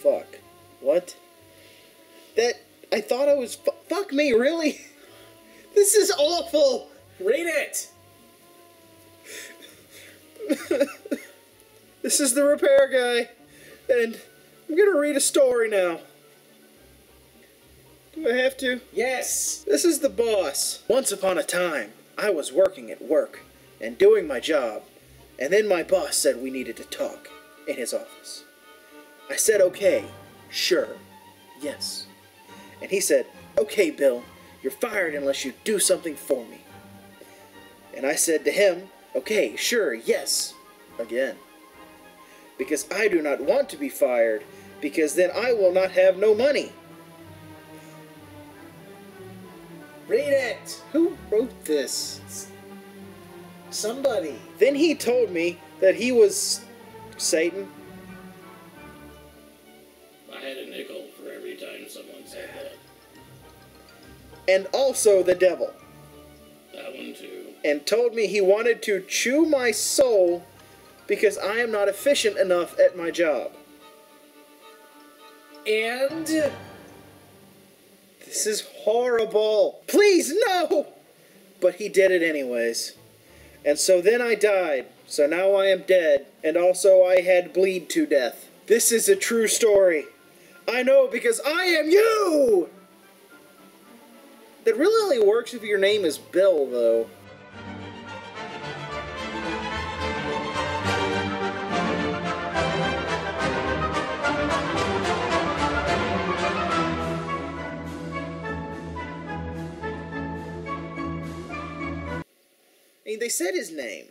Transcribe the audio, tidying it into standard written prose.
fuck. What? I thought I was... Fuck me, really? This is awful! Read it! This is the repair guy, and I'm gonna read a story now. Do I have to? Yes! This is the boss. Once upon a time, I was working at work and doing my job, and then my boss said we needed to talk in his office. I said, okay, sure, yes. And he said, okay, Bill, you're fired unless you do something for me. And I said to him, okay, sure, yes, again. Because I do not want to be fired, because then I will not have no money. Read it! Who wrote this? Somebody. Then he told me that he was Satan. I had a nickel for every time someone said that. And also the devil. That one too. And told me he wanted to chew my soul because I am not efficient enough at my job. And... This is horrible. Please, no! But he did it anyways. And so then I died. So now I am dead. And also I had bleed to death. This is a true story. I know because I am you! That really only works if your name is Bill, though. I mean, they said his name.